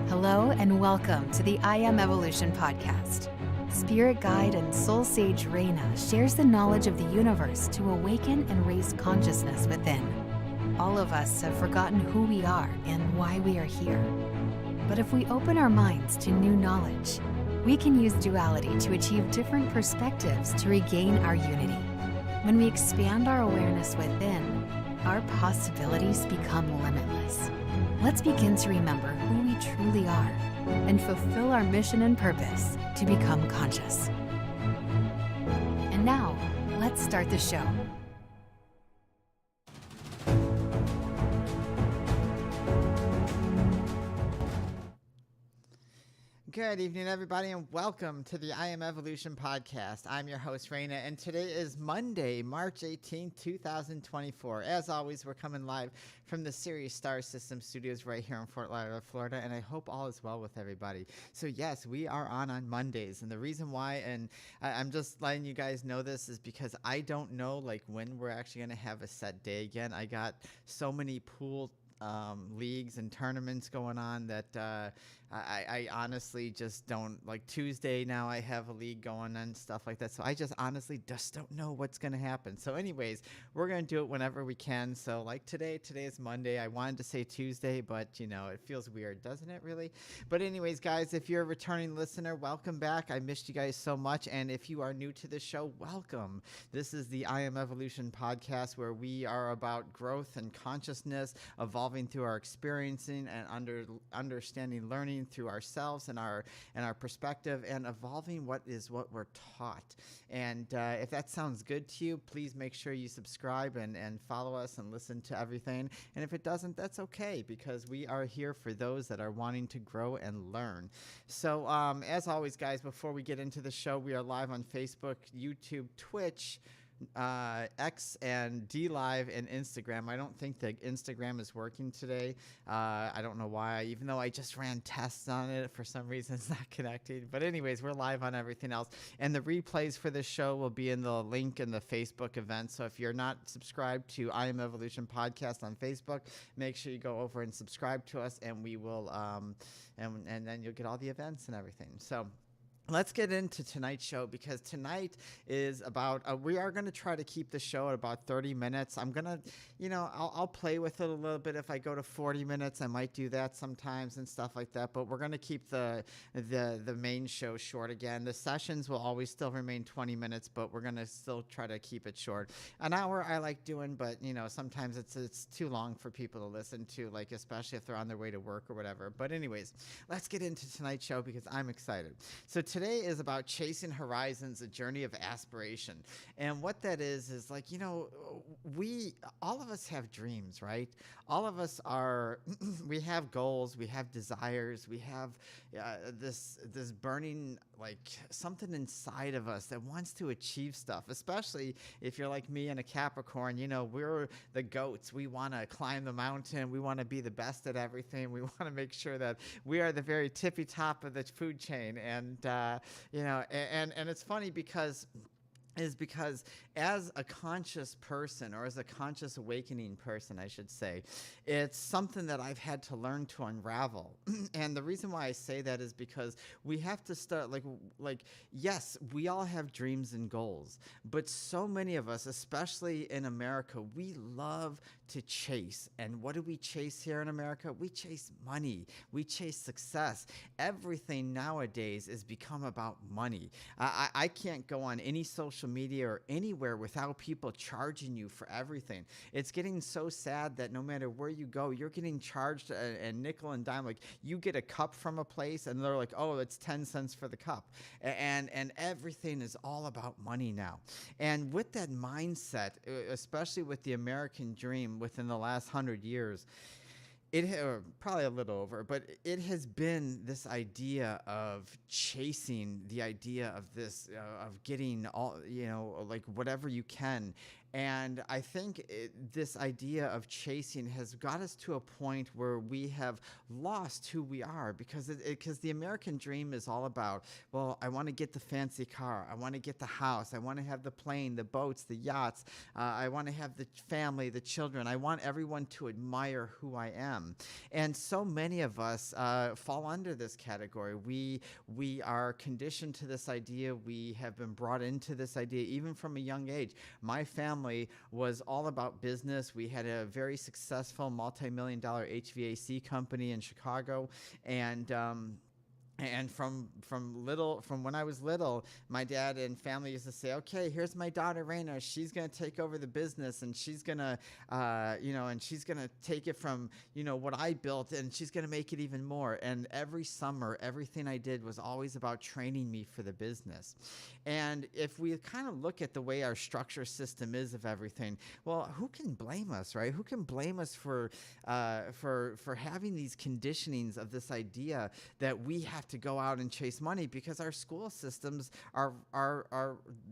Hello and welcome to the I Am Evolution podcast. Spirit guide and soul sage Raina shares the knowledge of the universe to awaken and raise consciousness within. All of us have forgotten who we are and why we are here. But if we open our minds to new knowledge, we can use duality to achieve different perspectives to regain our unity. When we expand our awareness within, our possibilities become limitless. Let's begin to remember who we truly are and fulfill our mission and purpose to become conscious. And now, let's start the show. Good evening, everybody, and welcome to the I Am Evolution podcast. I'm your host, Raina, and today is Monday, March 18, 2024. As always, we're coming live from the Sirius Star System studios right here in Fort Lauderdale, Florida, and I hope all is well with everybody. So, yes, we are on Mondays, and the reason why, and I'm just letting you guys know this, is because I don't know, when we're actually going to have a set day again. I got so many pool leagues and tournaments going on that I honestly just don't, Tuesday now I have a league going and stuff like that, so I just honestly just don't know what's going to happen. So anyways, we're going to do it whenever we can. So today is Monday. I wanted to say Tuesday, but it feels weird, doesn't it, really? But anyways, guys, if you're a returning listener, welcome back. I missed you guys so much, and if you are new to the show, welcome. This is the I Am Evolution podcast, where we are about growth and consciousness, evolving through our experiencing and understanding, learning through ourselves and our perspective, and evolving what we're taught. And if that sounds good to you, please make sure you subscribe and follow us and listen to everything. And if it doesn't, that's okay, because we are here for those that are wanting to grow and learn. So as always, guys, before we get into the show, we are live on Facebook, YouTube, Twitch, X, and D Live, and Instagram. I don't think that Instagram is working today. I don't know why, even though I just ran tests on it. For some reason, it's not connecting. But anyways, we're live on everything else. And the replays for this show will be in the link in the Facebook event. So if you're not subscribed to I Am Evolution Podcast on Facebook, make sure you go over and subscribe to us, and we will, and then you'll get all the events and everything. So let's get into tonight's show, because tonight is about, we are going to try to keep the show at about 30 minutes. I'm going to, I'll play with it a little bit. If I go to 40 minutes, I might do that sometimes and stuff like that. But we're going to keep the main show short again. The sessions will always still remain 20 minutes, but we're going to still try to keep it short. An hour I like doing, but, sometimes it's too long for people to listen to, especially if they're on their way to work or whatever. But anyways, let's get into tonight's show, because I'm excited. So today is about chasing horizons, a journey of aspiration. And what that is all of us have dreams, right? All of us we have goals, we have desires, we have this burning, something inside of us that wants to achieve stuff, especially if you're like me and a Capricorn. We're the goats. We want to climb the mountain. We want to be the best at everything. We want to make sure that we are the very tippy top of the food chain. And and it's funny because as a conscious person, or as a conscious awakening person, I should say, it's something that I've had to learn to unravel. And the reason why I say that is because we have to start, yes, we all have dreams and goals, but so many of us, especially in America, we love to chase. And what do we chase here in America? We chase money. We chase success. Everything nowadays has become about money. I can't go on any social media or anywhere without people charging you for everything. It's getting so sad that no matter where you go, you're getting charged a nickel and dime. You get a cup from a place and they're like, oh, it's 10 cents for the cup. And everything is all about money now. And with that mindset, especially with the American dream within the last 100 years, probably a little over, but it has been this idea of chasing the idea of this, of getting all, whatever you can. And I think this idea of chasing has got us to a point where we have lost who we are, because the American dream is all about, well, I want to get the fancy car, I want to get the house, I want to have the plane, the boats, the yachts, I want to have the family, the children, I want everyone to admire who I am. And so many of us fall under this category. We are conditioned to this idea. We have been brought into this idea even from a young age. My family was all about business. We had a very successful multi-million-dollar HVAC company in Chicago, and from when I was little, my dad and family used to say, okay, here's my daughter Raina, she's going to take over the business, and she's going to she's going to take it from what I built, and she's going to make it even more. And every summer, everything I did was always about training me for the business. And if we kind of look at the way our structure system is of everything, well, who can blame us, right? Who can blame us for having these conditionings of this idea that we have to go out and chase money, because our school systems are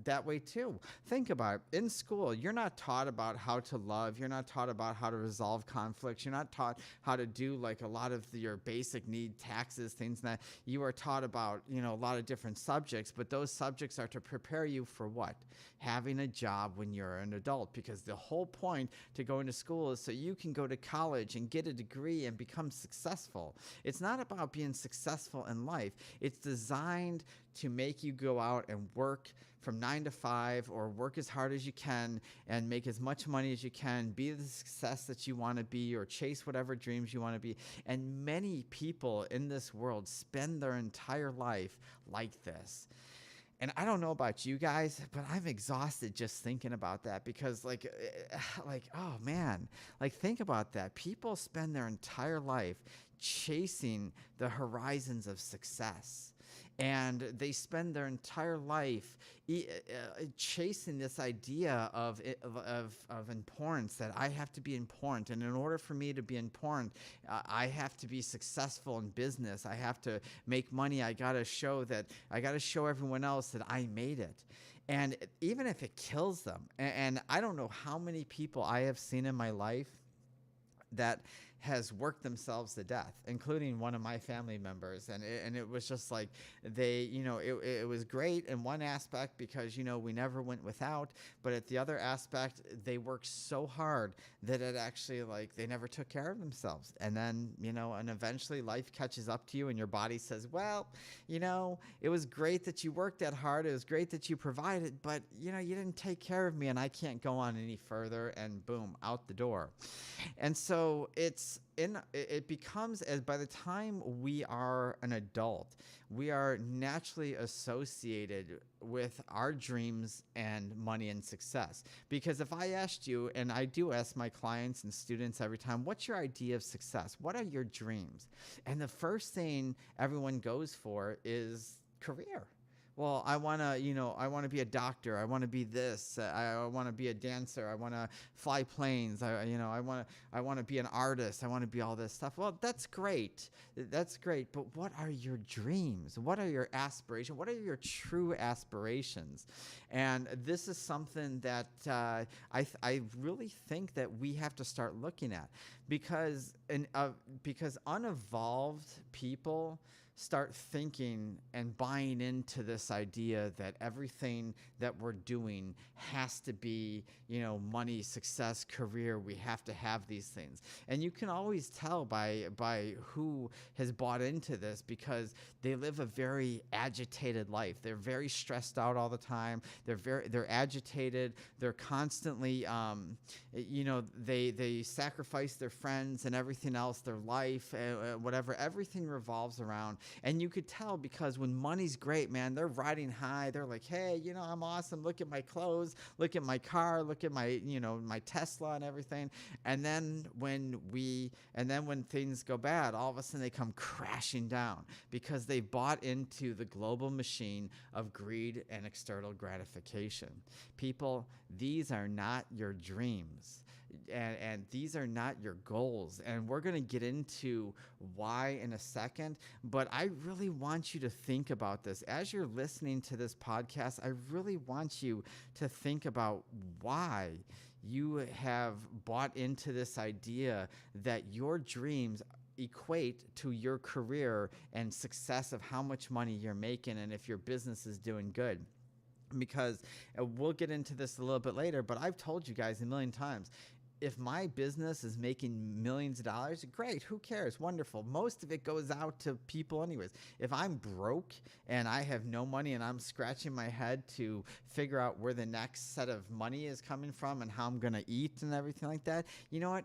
that way too. Think about it. In school, you're not taught about how to love. You're not taught about how to resolve conflicts. You're not taught how to do like a lot of your basic need taxes, things that you are taught about, a lot of different subjects, but those subjects are to prepare you for what? Having a job when you're an adult, because the whole point to going to school is so you can go to college and get a degree and become successful. It's not about being successful in life. It's designed to make you go out and work from 9 to 5, or work as hard as you can and make as much money as you can, be the success that you want to be, or chase whatever dreams you want to be. And many people in this world spend their entire life like this. And I don't know about you guys, but I'm exhausted just thinking about that, because oh man, think about that. People spend their entire life chasing the horizons of success. And they spend their entire life chasing this idea of importance, that I have to be important. And in order for me to be important, I have to be successful in business. I have to make money. I got to show everyone else that I made it. And even if it kills them, and I don't know how many people I have seen in my life that has worked themselves to death, including one of my family members. And it was just like it was great in one aspect, because, we never went without. But at the other aspect, they worked so hard that it actually, they never took care of themselves. And then, and eventually life catches up to you, and your body says, well, it was great that you worked that hard. It was great that you provided, but, you didn't take care of me, and I can't go on any further. And boom, out the door. And so it becomes, as by the time we are an adult, we are naturally associated with our dreams and money and success. Because if I asked you, and I do ask my clients and students every time, what's your idea of success? What are your dreams? And the first thing everyone goes for is career. Well, I want to be a doctor. I want to be this. I want to be a dancer. I want to fly planes. I want to be an artist. I want to be all this stuff. Well, that's great. That's great. But what are your dreams? What are your aspirations? What are your true aspirations? And this is something that I really think that we have to start looking at, because unevolved people start thinking and buying into this idea that everything that we're doing has to be, money, success, career. We have to have these things. And you can always tell by who has bought into this, because they live a very agitated life. They're very stressed out all the time. They're agitated. They're constantly, they sacrifice their friends and everything else, their life, whatever. Everything revolves around. And you could tell, because when money's great, man, they're riding high. They're like, hey, I'm awesome. Look at my clothes. Look at my car. Look at my, my Tesla and everything. And then when things go bad, all of a sudden they come crashing down, because they bought into the global machine of greed and external gratification. People, these are not your dreams. and these are not your goals. And we're going to get into why in a second, but I really want you to think about this. As you're listening to this podcast, I really want you to think about why you have bought into this idea that your dreams equate to your career and success of how much money you're making and if your business is doing good. Because we'll get into this a little bit later, but I've told you guys a million times, if my business is making millions of dollars, great, who cares? Wonderful. Most of it goes out to people anyways. If I'm broke and I have no money and I'm scratching my head to figure out where the next set of money is coming from and how I'm going to eat and everything like that, you know what?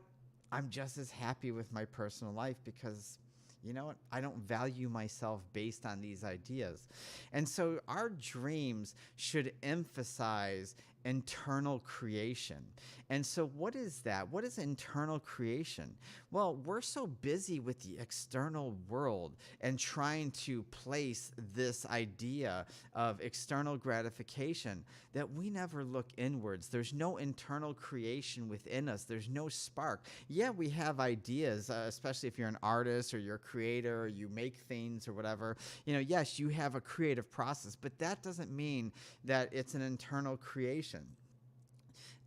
I'm just as happy with my personal life because you know what? I don't value myself based on these ideas. And so our dreams should emphasize internal creation. And so what is that? What is internal creation? Well, we're so busy with the external world and trying to place this idea of external gratification that we never look inwards. There's no internal creation within us. There's no spark. Yeah, we have ideas, especially if you're an artist or you're a creator or you make things or whatever. You know, yes, you have a creative process, but that doesn't mean that it's an internal creation.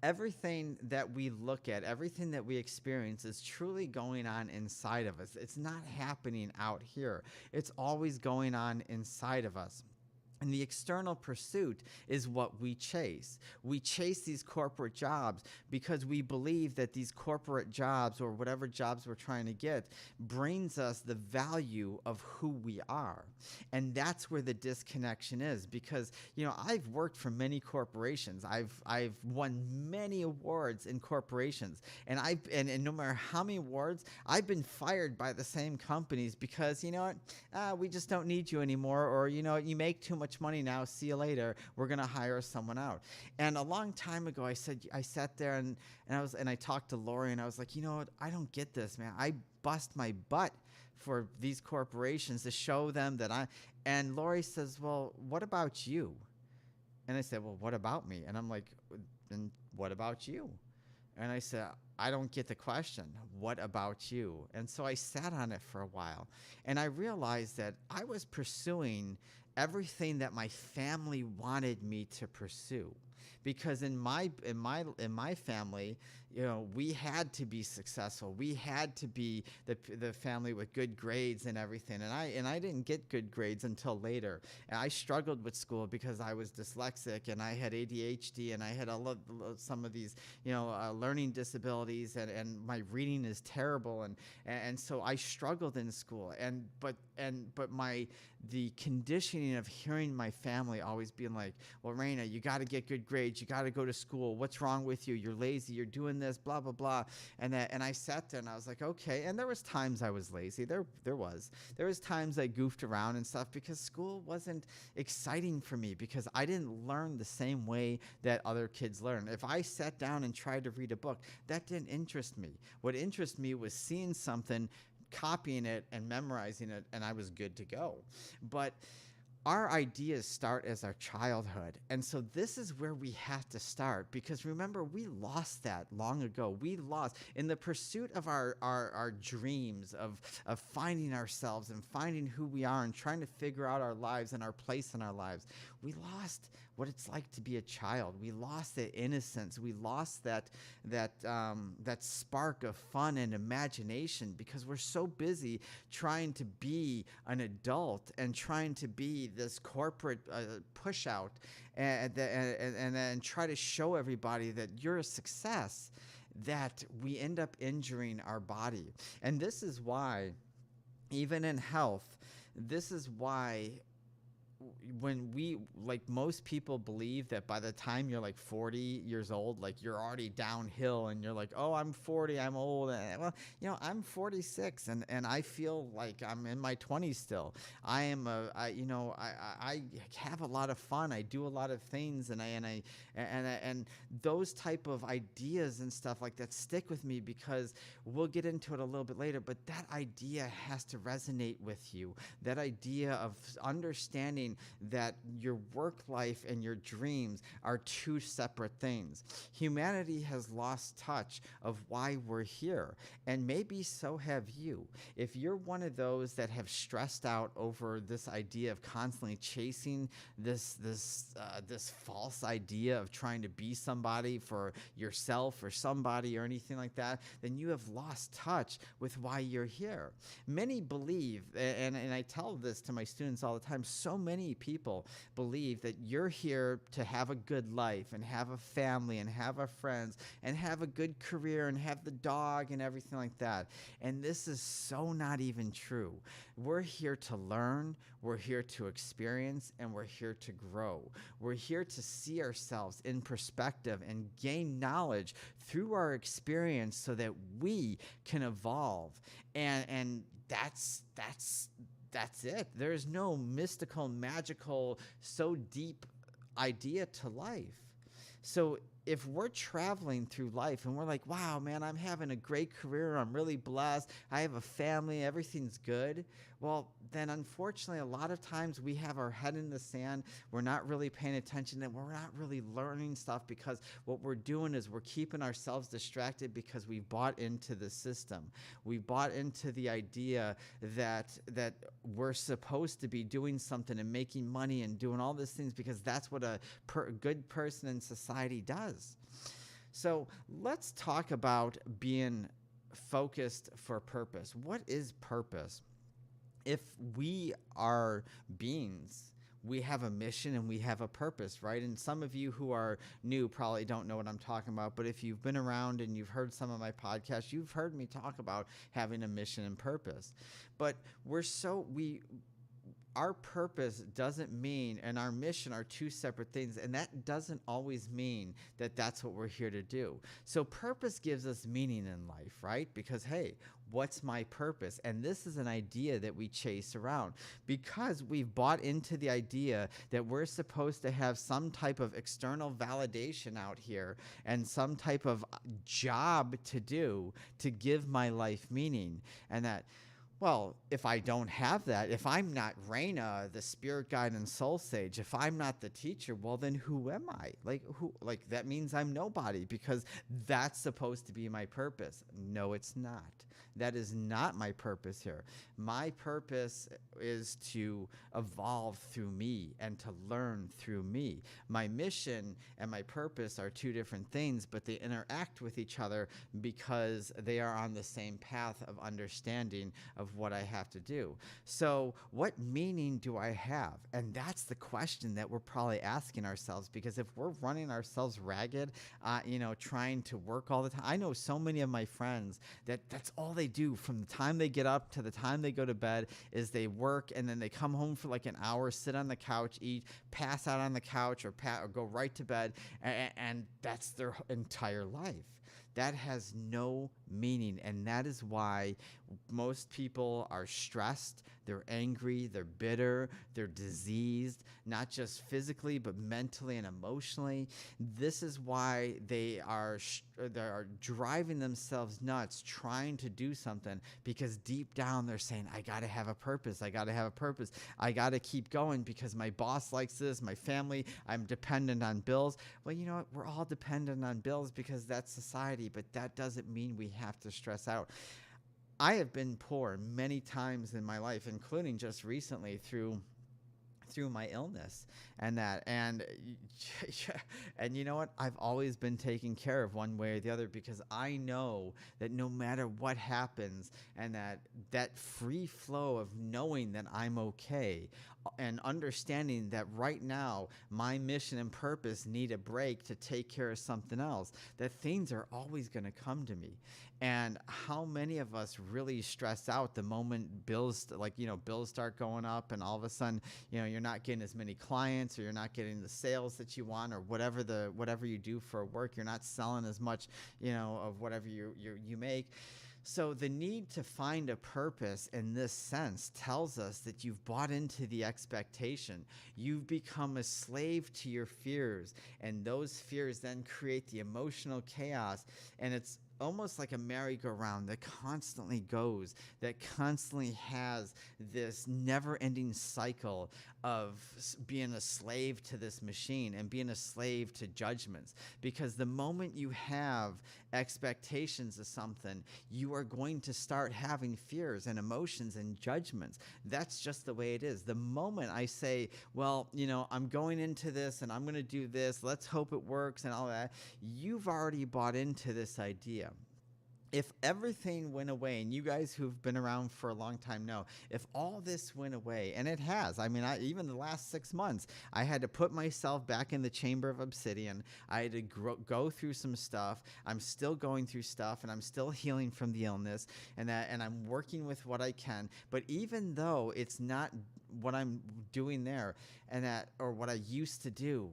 Everything that we look at, everything that we experience is truly going on inside of us. It's not happening out here. It's always going on inside of us. And the external pursuit is what we chase. We chase these corporate jobs because we believe that these corporate jobs or whatever jobs we're trying to get brings us the value of who we are. And that's where the disconnection is because, you know, I've worked for many corporations. I've won many awards in corporations. And no matter how many awards, I've been fired by the same companies because, you know what, we just don't need you anymore, or, you know, you make too much money now, see you later, we're going to hire someone out. And a long time ago, I sat there and I talked to Lori and I was like, you know what, I don't get this, man. I bust my butt for these corporations to show them that and Lori says, well, what about you? And I said, well, what about me? And I'm like, and what about you? And I said, I don't get the question. What about you? And so I sat on it for a while and I realized that I was pursuing everything that my family wanted me to pursue. Because in my family, you know, we had to be successful. We had to be the family with good grades and everything. And I didn't get good grades until later. And I struggled with school because I was dyslexic and I had ADHD and I had some of these, you know, learning disabilities and my reading is terrible and so I struggled in school. But the conditioning of hearing my family always being like, well, Raina, you got to get good grades. You got to go to school. What's wrong with you? You're lazy. You're doing this, blah, blah, blah. And I sat there and I was like, okay. And there was times I was lazy. There was times I goofed around and stuff because school wasn't exciting for me because I didn't learn the same way that other kids learn. If I sat down and tried to read a book, that didn't interest me. What interested me was seeing something, copying it and memorizing it, and I was good to go. But our ideas start as our childhood. And so this is where we have to start because remember, we lost that long ago. We lost in the pursuit of our dreams of finding ourselves and finding who we are and trying to figure out our lives and our place in our lives. We lost what it's like to be a child. We lost that innocence. We lost that spark of fun and imagination because we're so busy trying to be an adult and trying to be this corporate push out and try to show everybody that you're a success, that we end up injuring our body. And this is why, even in health, this is why when most people believe that by the time you're like 40 years old, like you're already downhill and you're like, oh, I'm 40, I'm old. Well, you know, I'm 46 and I feel like I'm in my 20s still. I have a lot of fun. I do a lot of things and those type of ideas and stuff like that stick with me because we'll get into it a little bit later, but that idea has to resonate with you. That idea of understanding understanding that your work life and your dreams are two separate things. Humanity has lost touch of why we're here, and maybe so have you. If you're one of those that have stressed out over this idea of constantly chasing this false idea of trying to be somebody for yourself or somebody or anything like that, then you have lost touch with why you're here. Many believe, and I tell this to my students all the time, so many people believe that you're here to have a good life and have a family and have a friends and have a good career and have the dog and everything like that. And this is so not even true. We're here to learn, we're here to experience, and we're here to grow. We're here to see ourselves in perspective and gain knowledge through our experience so that we can evolve. And that's it. There's no mystical, magical, so deep idea to life. So if we're traveling through life and we're like, wow, man, I'm having a great career, I'm really blessed, I have a family, everything's good, well, then unfortunately, a lot of times we have our head in the sand, we're not really paying attention, and we're not really learning stuff because what we're doing is we're keeping ourselves distracted because we bought into the system. We bought into the idea that we're supposed to be doing something and making money and doing all these things because that's what a good person in society does. So let's talk about being focused for purpose. What is purpose? If we are beings, we have a mission and we have a purpose, right? And some of you who are new probably don't know what I'm talking about, but if you've been around and you've heard some of my podcasts, you've heard me talk about having a mission and purpose. But our purpose doesn't mean, and our mission are two separate things, and that doesn't always mean that that's what we're here to do. So purpose gives us meaning in life, right? Because, hey, what's my purpose? And this is an idea that we chase around because we've bought into the idea that we're supposed to have some type of external validation out here and some type of job to do to give my life meaning. And that, well, if I don't have that, if I'm not Raina, the spirit guide and soul sage, if I'm not the teacher, well, then who am I? Like that means I'm nobody because that's supposed to be my purpose. No, it's not. That is not my purpose here. My purpose is to evolve through me and to learn through me. My mission and my purpose are two different things, but they interact with each other because they are on the same path of understanding of what I have to do. So what meaning do I have? And that's the question that we're probably asking ourselves, because if we're running ourselves ragged, trying to work all the time. I know so many of my friends that's all they do from the time they get up to the time they go to bed is they work, and then they come home for like an hour, sit on the couch, eat, pass out on the couch, or go right to bed, and that's their entire life. That has no meaning, and that is why most people are stressed, they're angry, they're bitter, they're diseased, not just physically, but mentally and emotionally. This is why they are driving themselves nuts trying to do something, because deep down they're saying, I got to have a purpose, I got to have a purpose, I got to keep going because my boss likes this, my family, I'm dependent on bills. Well, you know what? We're all dependent on bills because that's society, but that doesn't mean we have to stress out. I have been poor many times in my life, including just recently through my illness and you know what? I've always been taken care of one way or the other because I know that no matter what happens, and that free flow of knowing that I'm okay and understanding that right now my mission and purpose need a break to take care of something else, that things are always going to come to me. And how many of us really stress out the moment bills start going up, and all of a sudden, you're not getting as many clients, or you're not getting the sales that you want, or whatever you do for work, you're not selling as much, of whatever you make. So the need to find a purpose in this sense tells us that you've bought into the expectation. You've become a slave to your fears, and those fears then create the emotional chaos. And it's almost like a merry-go-round that constantly goes, that constantly has this never-ending cycle of being a slave to this machine and being a slave to judgments. Because the moment you have expectations of something, you are going to start having fears and emotions and judgments. That's just the way it is. The moment I say, well, I'm going into this and I'm going to do this, let's hope it works and all that, you've already bought into this idea. If everything went away, and you guys who've been around for a long time know, if all this went away, and it has, even the last 6 months, I had to put myself back in the chamber of obsidian. I had to go through some stuff. I'm still going through stuff, and I'm still healing from the illness, and I'm working with what I can. But even though it's not what I'm doing there, or what I used to do,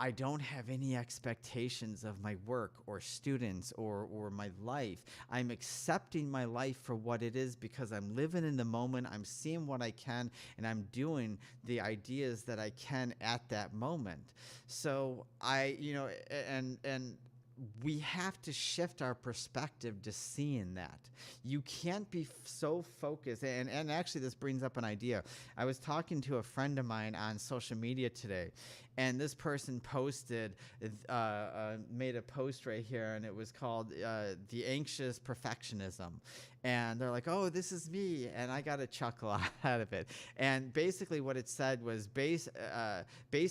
I don't have any expectations of my work or students or my life. I'm accepting my life for what it is because I'm living in the moment. I'm seeing what I can, and I'm doing the ideas that I can at that moment. So and we have to shift our perspective to seeing that. You can't be so focused. And actually, this brings up an idea. I was talking to a friend of mine on social media today, and this person made a post right here, and it was called The Anxious Perfectionism. And they're like, oh, this is me. And I got a chuckle out of it. And basically what it said was based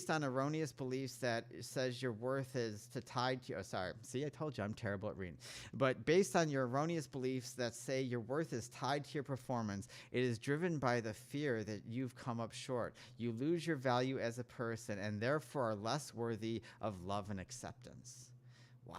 on erroneous beliefs that says your worth is tied to, see, I told you I'm terrible at reading. But based on your erroneous beliefs that say your worth is tied to your performance, it is driven by the fear that you've come up short. You lose your value as a person and therefore are less worthy of love and acceptance. Wow.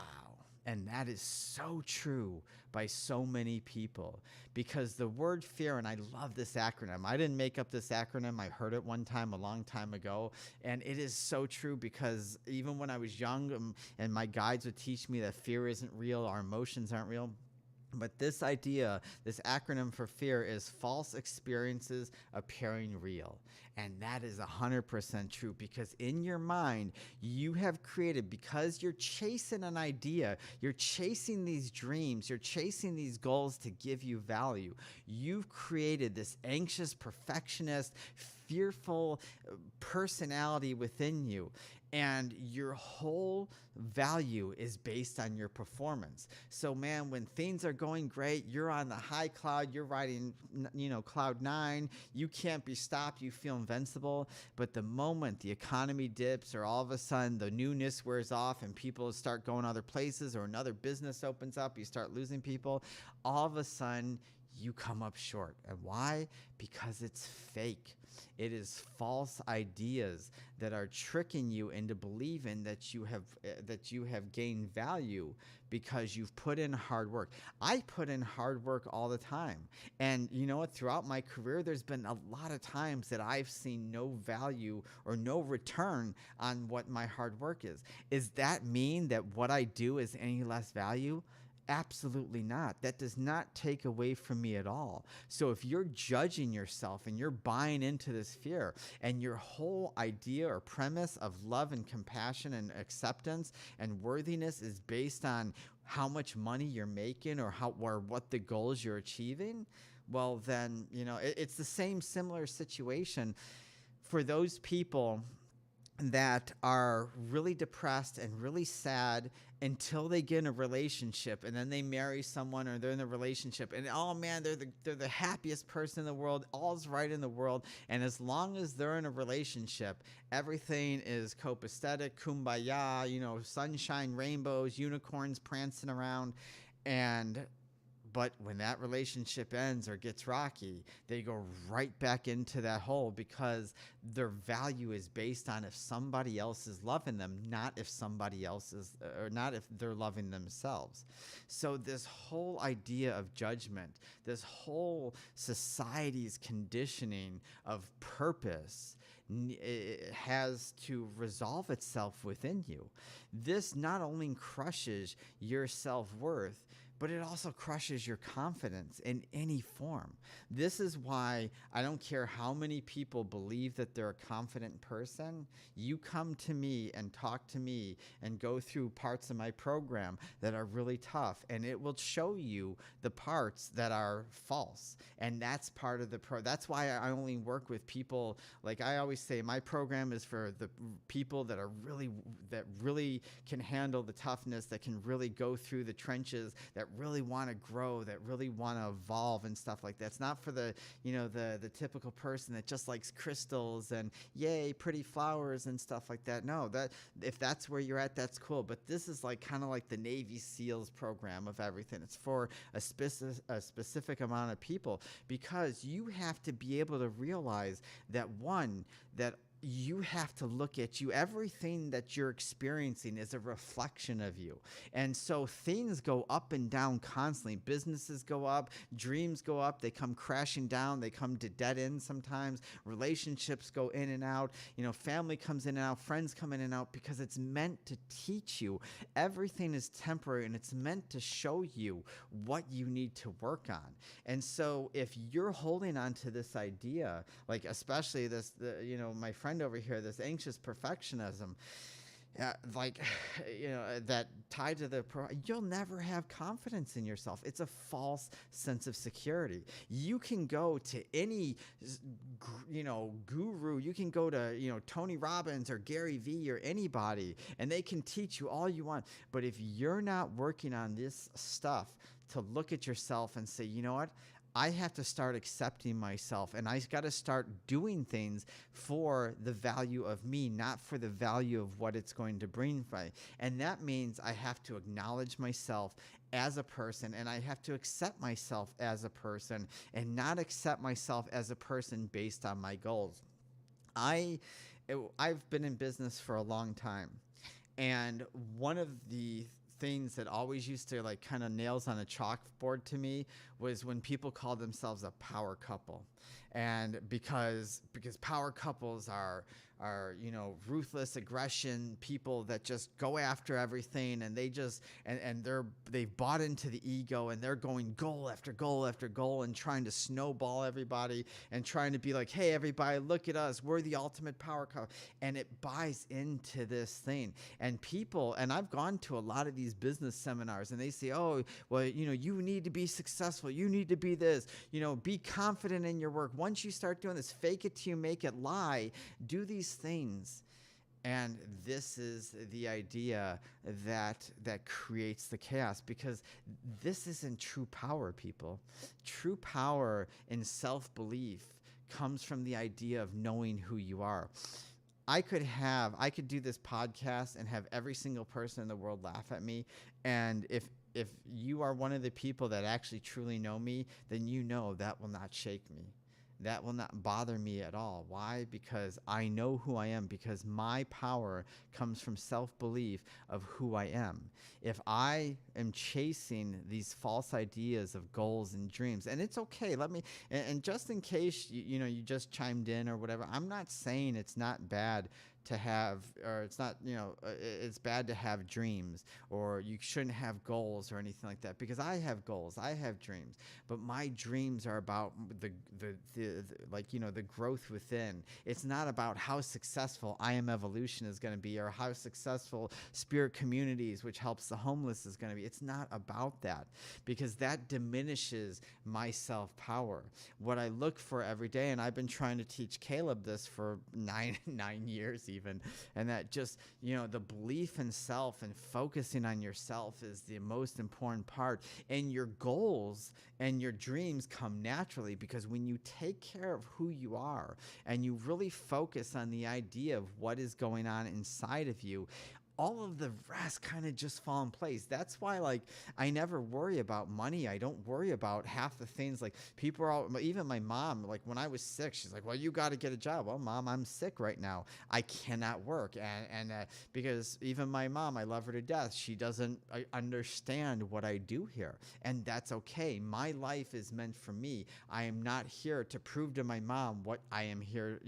And that is so true by so many people, because the word fear, and I love this acronym. I didn't make up this acronym. I heard it one time a long time ago, and it is so true because even when I was young and my guides would teach me that fear isn't real, our emotions aren't real. But this idea, this acronym for fear, is false experiences appearing real. And that is 100% true, because in your mind, you have created, because you're chasing an idea, you're chasing these dreams, you're chasing these goals to give you value. You've created this anxious, perfectionist, fearful personality within you. And your whole value is based on your performance. So, man, when things are going great, you're on the high cloud, you're riding, cloud 9, you can't be stopped, you feel invincible. But the moment the economy dips, or all of a sudden the newness wears off and people start going other places, or another business opens up, you start losing people, all of a sudden you come up short. And why? Because it's fake. It is false ideas that are tricking you into believing that you have gained value because you've put in hard work. I put in hard work all the time. And you know what? Throughout my career, there's been a lot of times that I've seen no value or no return on what my hard work is. Does that mean that what I do is any less value? Absolutely not. That does not take away from me at all. So if you're judging yourself and you're buying into this fear, and your whole idea or premise of love and compassion and acceptance and worthiness is based on how much money you're making or what the goals you're achieving, well then, it's the same similar situation for those people that are really depressed and really sad until they get in a relationship, and then they marry someone, or they're in a relationship, and oh man, they're the happiest person in the world, all's right in the world, and as long as they're in a relationship, everything is copacetic, kumbaya, sunshine, rainbows, unicorns prancing around. But when that relationship ends or gets rocky, they go right back into that hole, because their value is based on if somebody else is loving them, not if somebody else is, or not if they're loving themselves. So this whole idea of judgment, this whole society's conditioning of purpose, it has to resolve itself within you. This not only crushes your self-worth, but it also crushes your confidence in any form. This is why I don't care how many people believe that they're a confident person. You come to me and talk to me and go through parts of my program that are really tough, and it will show you the parts that are false. And that's part of that's why I only work with people. Like I always say, my program is for the people that really can handle the toughness, that can really go through the trenches, that really want to grow, that really want to evolve and stuff like that. It's not for the the typical person that just likes crystals and yay pretty flowers and stuff like that. No, that if that's where you're at, that's cool. But this is like kind of like the Navy SEALs program of everything. It's for a specific amount of people, because you have to be able to realize that that you have to look at you. Everything that you're experiencing is a reflection of you. And so things go up and down constantly. Businesses go up, dreams go up, they come crashing down, they come to dead ends sometimes. Relationships go in and out. Family comes in and out, friends come in and out, because it's meant to teach you. Everything is temporary, and it's meant to show you what you need to work on. And so if you're holding on to this idea, like especially my friend over here, this anxious perfectionism, that tied to you'll never have confidence in yourself. It's a false sense of security. You can go to any, guru. You can go to, Tony Robbins or Gary Vee or anybody, and they can teach you all you want. But if you're not working on this stuff to look at yourself and say, you know what? I have to start accepting myself, and I got to start doing things for the value of me, not for the value of what it's going to bring me. And that means I have to acknowledge myself as a person, and I have to accept myself as a person, and not accept myself as a person based on my goals. I've been in business for a long time, and one of the things that always used to like kind of nails on a chalkboard to me was when people call themselves a power couple. And because power couples are ruthless aggression people that just go after everything, and they've bought into the ego, and they're going goal after goal after goal and trying to snowball everybody and trying to be like, hey, everybody, look at us, we're the ultimate power couple. And it buys into this thing. And I've gone to a lot of these business seminars, and they say, oh, well, you need to be successful, you need to be this, be confident in your work. Once you start doing this, fake it till you make it, lie, do these things. And this is the idea that creates the chaos, because this isn't true power, people. True power in self-belief comes from the idea of knowing who you are. I could do this podcast and have every single person in the world laugh at me, and if you are one of the people that actually truly know me, then that will not shake me. That will not bother me at all. Why? Because I know who I am, because my power comes from self-belief of who I am. If I am chasing these false ideas of goals and dreams, and it's okay, and just in case you just chimed in or whatever, I'm not saying it's not bad to have, or it's not, it's bad to have dreams, or you shouldn't have goals or anything like that, because I have goals, I have dreams, but my dreams are about the growth within. It's not about how successful I Am Evolution is going to be, or how successful Spirit Communities, which helps the homeless, is going to be. It's not about that, because that diminishes my self-power. What I look for every day, and I've been trying to teach Caleb this for nine years even, and that just, the belief in self and focusing on yourself is the most important part. And your goals and your dreams come naturally, because when you take care of who you are and you really focus on the idea of what is going on inside of you, all of the rest kind of just fall in place. That's why, I never worry about money. I don't worry about half the things. People are even my mom, when I was sick, she's like, well, you got to get a job. Well, Mom, I'm sick right now. I cannot work. And because even my mom, I love her to death, she doesn't understand what I do here. And that's okay. My life is meant for me. I am not here to prove to my mom what I am here,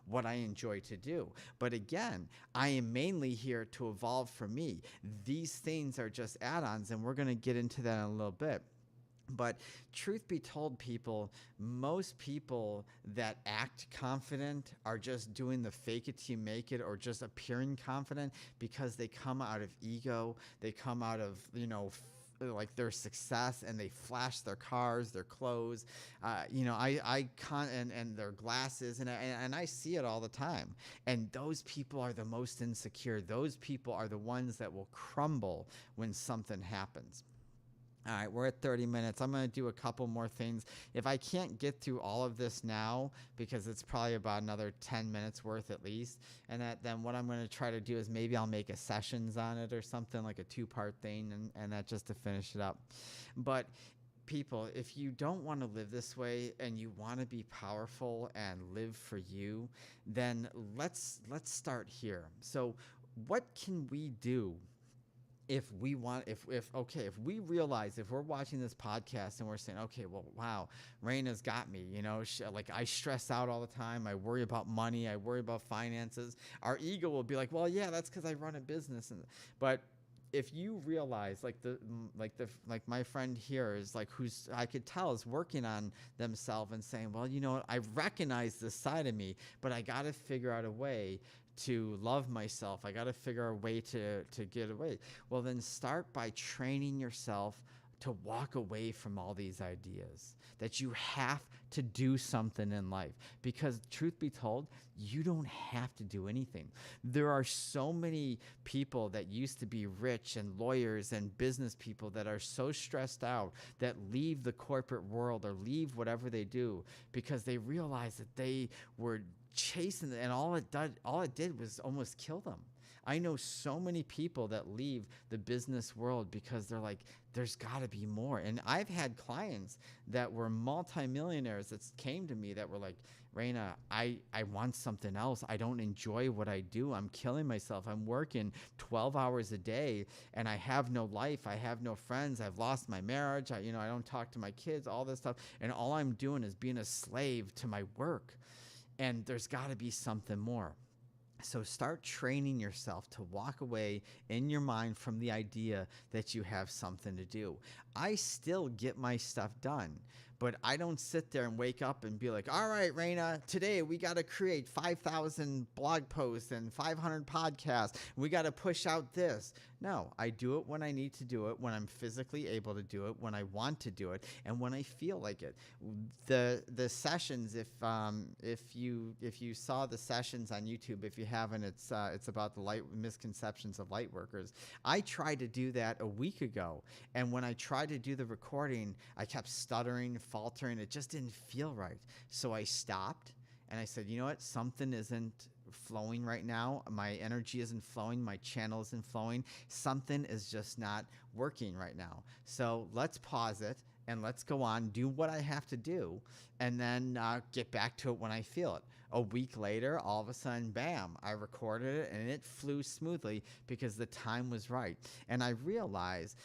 what I enjoy to do. But again, I am mainly here to to evolve for me. These things are just add-ons, and we're going to get into that in a little bit. But truth be told, people, most people that act confident are just doing the fake it till you make it, or just appearing confident because they come out of ego. They come out of, like their success, and they flash their cars, their clothes, and their glasses, and I see it all the time. And those people are the most insecure. Those people are the ones that will crumble when something happens. All right, we're at 30 minutes. I'm going to do a couple more things. If I can't get through all of this now, because it's probably about another 10 minutes worth at least, and then what I'm going to try to do is maybe I'll make a sessions on it or something, like a 2-part thing, and that just to finish it up. But people, if you don't want to live this way and you want to be powerful and live for you, then let's start here. So what can we do if we want, if we realize, if we're watching this podcast and we're saying, okay, well, wow, Raina's got me, like I stress out all the time. I worry about money. I worry about finances. Our ego will be like, well, yeah, that's because I run a business. But if you realize, like my friend here is like, who's, I could tell is working on themselves and saying, well, I recognize this side of me, but I got to figure out a way to love myself. I got to figure out a way to get away. Well, then start by training yourself to walk away from all these ideas that you have to do something in life. Because truth be told, you don't have to do anything. There are so many people that used to be rich and lawyers and business people that are so stressed out that leave the corporate world or leave whatever they do because they realize that they were chasing it, and all it did was almost kill them. I know so many people that leave the business world because they're like, there's got to be more. And I've had clients that were multimillionaires that came to me that were like, Raina, I want something else. I don't enjoy what I do. I'm killing myself. I'm working 12 hours a day and I have no life. I have no friends. I've lost my marriage. I don't talk to my kids, all this stuff. And all I'm doing is being a slave to my work. And there's got to be something more. So start training yourself to walk away in your mind from the idea that you have something to do. I still get my stuff done, but I don't sit there and wake up and be like, all right, Raina, today we got to create 5,000 blog posts and 500 podcasts. We got to push out this. No, I do it when I need to do it, when I'm physically able to do it, when I want to do it, and when I feel like it. The sessions, if you saw the sessions on YouTube, if you haven't, it's about the misconceptions of light workers. I tried to do that a week ago, and when I tried to do the recording, I kept stuttering, faltering. It just didn't feel right. So I stopped, and I said, you know what? Something isn't flowing right now. My energy isn't flowing. My channel isn't flowing. Something is just not working right now. So let's pause it and let's go on, do what I have to do, and then get back to it when I feel it. A week later, all of a sudden, bam, I recorded it and it flew smoothly because the time was right. And I realized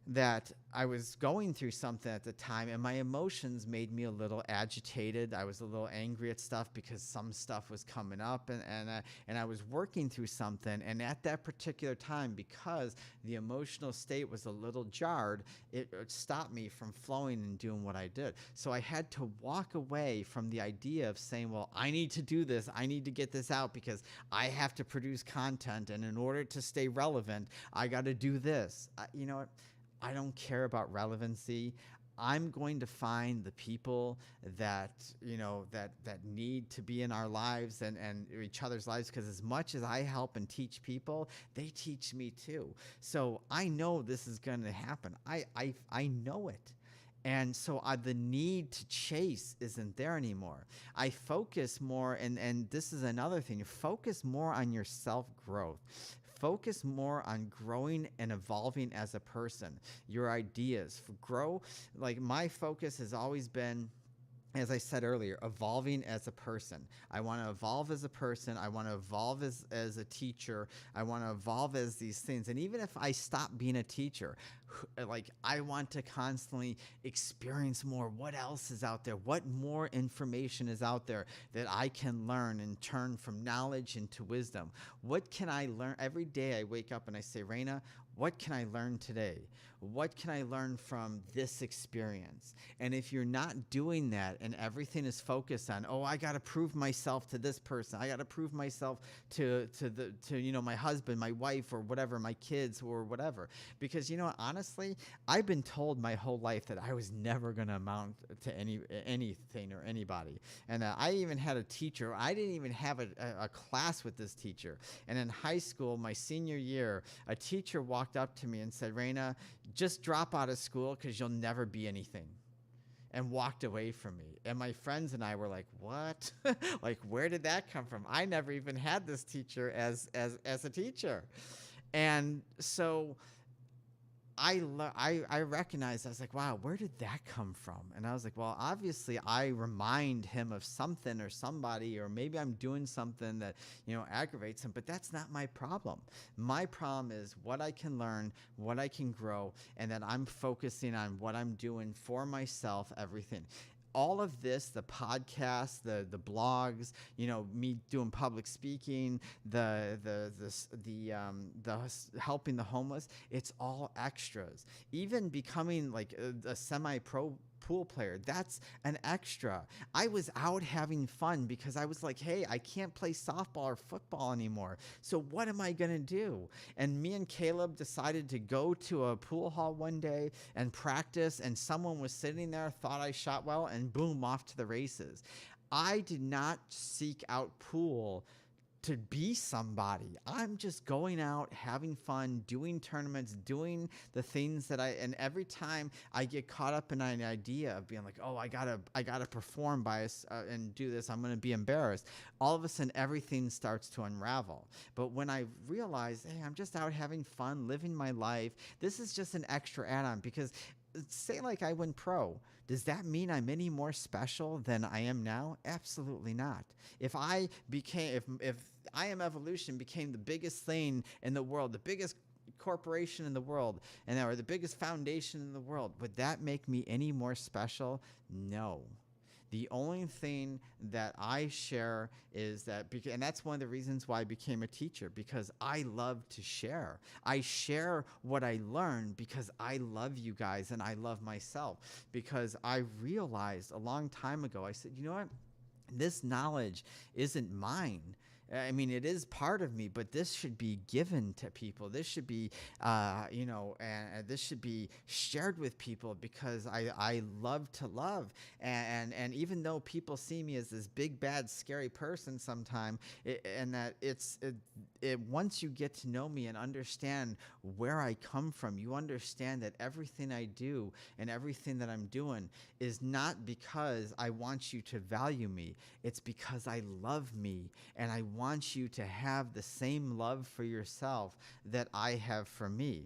that I was going through something at the time, and my emotions made me a little agitated. I was a little angry at stuff because some stuff was coming up, and I was working through something. And at that particular time, because the emotional state was a little jarred, it stopped me from flowing and doing what I did. So I had to walk away from the idea of saying, well, I need to do this. I need to get this out because I have to produce content, and in order to stay relevant, I got to do this. You know what? I don't care about relevancy. I'm going to find the people that need to be in our lives and each other's lives, because as much as I help and teach people, they teach me too. So I know this is going to happen. I know it. And so the need to chase isn't there anymore. I focus more, and this is another thing, focus more on your self-growth. Focus more on growing and evolving as a person, your ideas. Grow. Like my focus has always been as I said earlier, evolving as a person. I want to evolve as a person. I want to evolve as a teacher. I want to evolve as these things. And even if I stop being a teacher, like I want to constantly experience more. What else is out there? What more information is out there that I can learn and turn from knowledge into wisdom? What can I learn? Every day I wake up and I say, Raina, what can I learn today? What can I learn from this experience? And if you're not doing that and everything is focused on, oh, I got to prove myself to this person. I got to prove myself to my husband, my wife, or whatever, my kids or whatever. Because, honestly, I've been told my whole life that I was never going to amount to anything or anybody. And I even had a teacher. I didn't even have a class with this teacher. And in high school, my senior year, a teacher walked up to me and said, Raina, just drop out of school because you'll never be anything, and walked away from me. And my friends and I were like, what? Like, where did that come from? I never even had this teacher as a teacher. And so I recognized, I was like, wow, where did that come from? And I was like, well, obviously I remind him of something or somebody, or maybe I'm doing something that, aggravates him, but that's not my problem. My problem is what I can learn, what I can grow, and that I'm focusing on what I'm doing for myself, everything. All of this, the podcasts, the blogs, me doing public speaking, the helping the homeless, it's all extras. Even becoming like a semi-pro pool player, that's an extra. I was out having fun because I was like, hey, I can't play softball or football anymore. So what am I going to do? And me and Caleb decided to go to a pool hall one day and practice, and someone was sitting there, thought I shot well, and boom, off to the races. I did not seek out pool to be somebody. I'm just going out, having fun, doing tournaments, doing the things that and every time I get caught up in an idea of being like, oh, I gotta perform and do this, I'm gonna be embarrassed. All of a sudden, everything starts to unravel. But when I realize, hey, I'm just out having fun, living my life, this is just an extra add-on. Because say like I went pro, does that mean I'm any more special than I am now? Absolutely not. If I Am Evolution became the biggest thing in the world, the biggest corporation in the world, or the biggest foundation in the world, would that make me any more special? No. The only thing that I share is that, and that's one of the reasons why I became a teacher, because I love to share. I share what I learn because I love you guys and I love myself, because I realized a long time ago, I said, you know what? This knowledge isn't mine. I mean, it is part of me, but this should be given to people. This should be, and this should be shared with people, because I love to love. And even though people see me as this big, bad, scary person sometime, once you get to know me and understand where I come from, you understand that everything I do and everything that I'm doing is not because I want you to value me. It's because I love me, and I want you to have the same love for yourself that I have for me.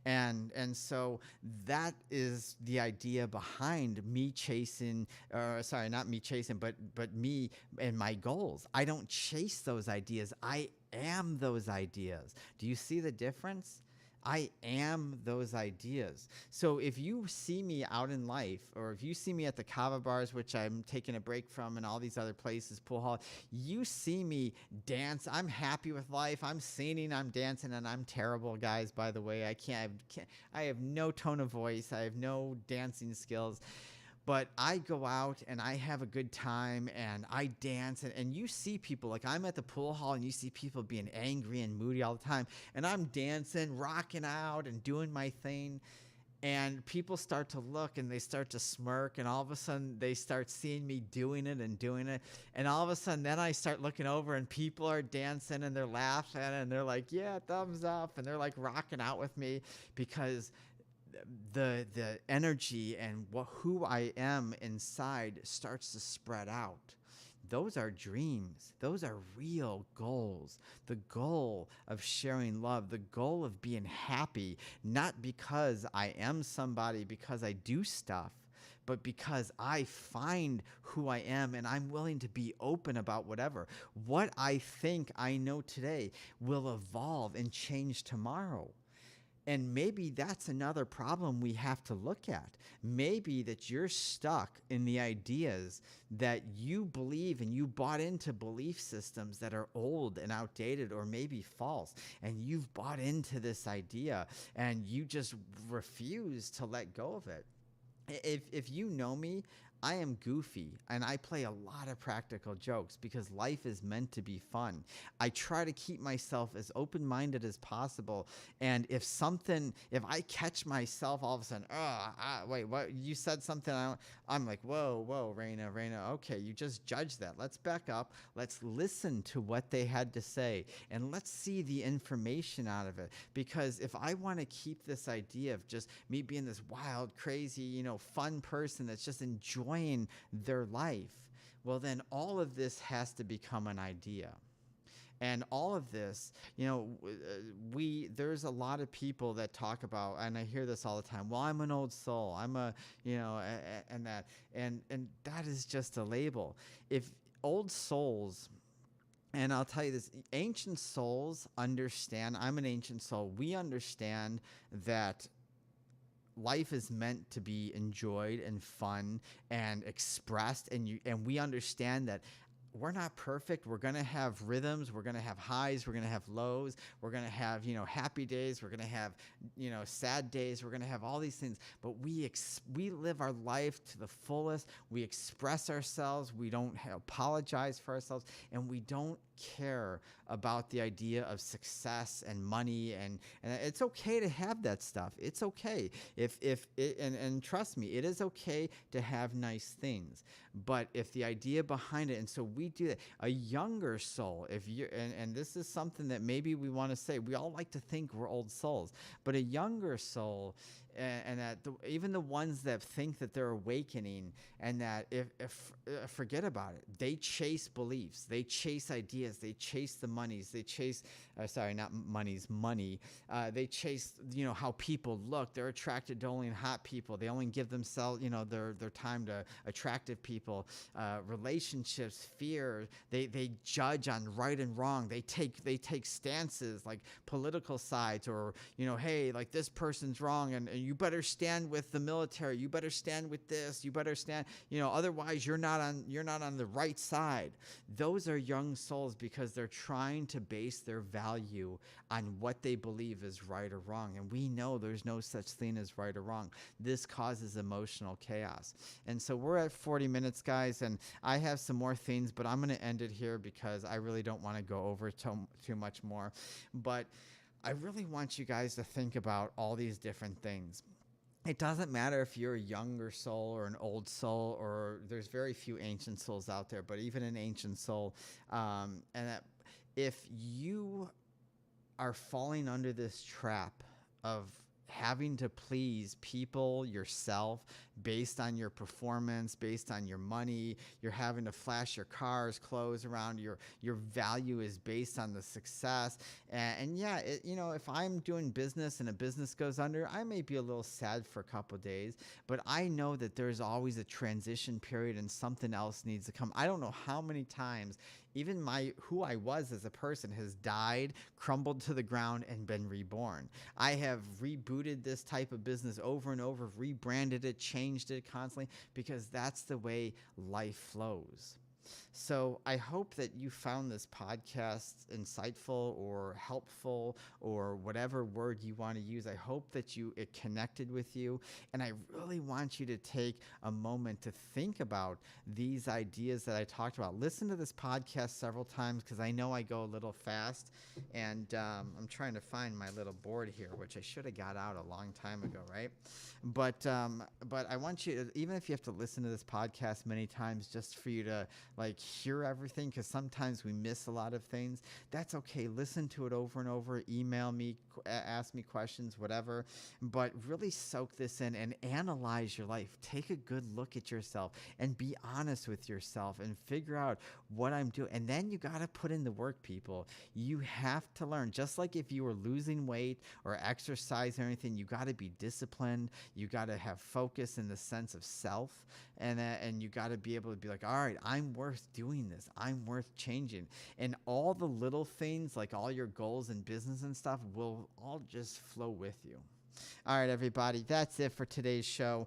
And so that is the idea behind me chasing, not me chasing, but me and my goals. I don't chase those ideas. I am those ideas. Do you see the difference? I am those ideas. So if you see me out in life, or if you see me at the kava bars, which I'm taking a break from, and all these other places, pool hall, you see me dance. I'm happy with life. I'm singing, I'm dancing, and I'm terrible, guys, by the way. I have no tone of voice. I have no dancing skills. But I go out and I have a good time and I dance, and you see people, like I'm at the pool hall and you see people being angry and moody all the time, and I'm dancing, rocking out and doing my thing, and people start to look and they start to smirk, and all of a sudden they start seeing me doing it, and all of a sudden then I start looking over and people are dancing and they're laughing and they're like, yeah, thumbs up, and they're like rocking out with me, because the energy and who I am inside starts to spread out. Those are dreams. Those are real goals. The goal of sharing love, the goal of being happy, not because I am somebody, because I do stuff, but because I find who I am and I'm willing to be open about whatever. What I think I know today will evolve and change tomorrow. And maybe that's another problem we have to look at. Maybe that you're stuck in the ideas that you believe and you bought into belief systems that are old and outdated or maybe false. And you've bought into this idea and you just refuse to let go of it. If you know me, I am goofy and I play a lot of practical jokes because life is meant to be fun. I try to keep myself as open-minded as possible. And if I catch myself all of a sudden, wait, what? You said something. I'm like, whoa, Raina, okay, you just judged that. Let's back up. Let's listen to what they had to say and let's see the information out of it. Because if I want to keep this idea of just me being this wild, crazy, fun person that's just enjoying their life, well, then all of this has to become an idea. And all of this, there's a lot of people that talk about, and I hear this all the time. Well, I'm an old soul. I'm and that is just a label. If old souls, and I'll tell you this, ancient souls understand. I'm an ancient soul. We understand that life is meant to be enjoyed and fun and expressed, and we understand that we're not perfect. We're going to have rhythms. We're going to have highs. We're going to have lows. We're going to have, happy days. We're going to have, sad days. We're going to have all these things. But we live our life to the fullest. We express ourselves. We don't apologize for ourselves. And we don't care about the idea of success and money. And it's okay to have that stuff. It's okay. And trust me, it is okay to have nice things. But if the idea behind it, and so we do that, a younger soul, and this is something that maybe we want to say, we all like to think we're old souls, but a younger soul, and that even the ones that think that they're awakening, and that if forget about it, they chase beliefs, they chase ideas, they chase the monies, they chase money. They chase how people look. They're attracted to only hot people. They only give themselves their time to attractive people. Relationships, fear. They judge on right and wrong. They take stances like political sides, or hey, like this person's wrong, and you better stand with the military. You better stand with this. You better stand. Otherwise you're not on the right side. Those are young souls because they're trying to base their value on what they believe is right or wrong. And we know there's no such thing as right or wrong. This causes emotional chaos. And so we're at 40 minutes, guys, and I have some more things, but I'm going to end it here because I really don't want to go over too much more. But I really want you guys to think about all these different things. It doesn't matter if you're a younger soul or an old soul, or there's very few ancient souls out there, but even an ancient soul, and that if you are falling under this trap of having to please people, yourself, based on your performance, based on your money, you're having to flash your cars, clothes around, your value is based on the success. And yeah, if I'm doing business and a business goes under, I may be a little sad for a couple of days, but I know that there's always a transition period and something else needs to come. I don't know how many times even who I was as a person has died, crumbled to the ground, and been reborn. I have rebooted this type of business over and over, rebranded it, changed it constantly, because that's the way life flows. So I hope that you found this podcast insightful or helpful, or whatever word you want to use. I hope that it connected with you. And I really want you to take a moment to think about these ideas that I talked about. Listen to this podcast several times, because I know I go a little fast. And I'm trying to find my little board here, which I should have got out a long time ago, right? But I want you to, even if you have to listen to this podcast many times just for you to hear everything, because sometimes we miss a lot of things, that's okay. Listen to it over and over. Email me ask me questions, whatever. But really soak this in and analyze your life. Take a good look at yourself and be honest with yourself and figure out what I'm doing. And then you got to put in the work, people. You have to learn. Just like if you were losing weight or exercise or anything, you got to be disciplined. You got to have focus in the sense of self, and you got to be able to be like, all right, I'm worth doing this. I'm worth changing. And all the little things, like all your goals and business and stuff, will all just flow with you. All right, everybody, that's it for today's show.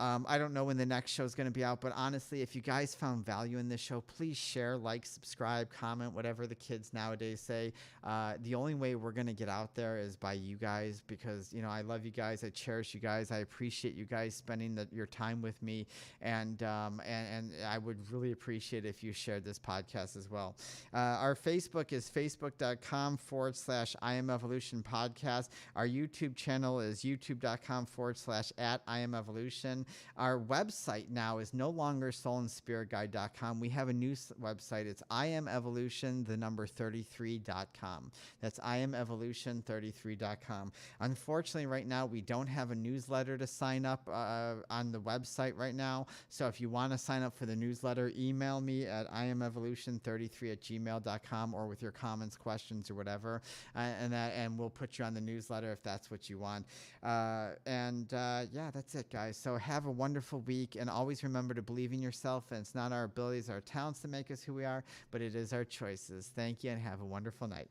I don't know when the next show is going to be out, but honestly, if you guys found value in this show, please share, like, subscribe, comment, whatever the kids nowadays say. The only way we're going to get out there is by you guys, because, you know, I love you guys. I cherish you guys. I appreciate you guys spending your time with me. And I would really appreciate if you shared this podcast as well. Our Facebook is facebook.com/I Am Evolution podcast. Our YouTube channel is youtube.com/@I Am Evolution. Our website now is no longer soulandspiritguide.com. We have a new website. It's IamEvolution33.com. That's IamEvolution33.com. Unfortunately, right now, we don't have a newsletter to sign up on the website right now. So if you want to sign up for the newsletter, email me at IamEvolution33@gmail.com, or with your comments, questions, or whatever. And we'll put you on the newsletter if that's what you want. Yeah, that's it, guys. So have a wonderful week, and always remember to believe in yourself. And it's not our abilities, our talents that make us who we are, but it is our choices. Thank you, and have a wonderful night.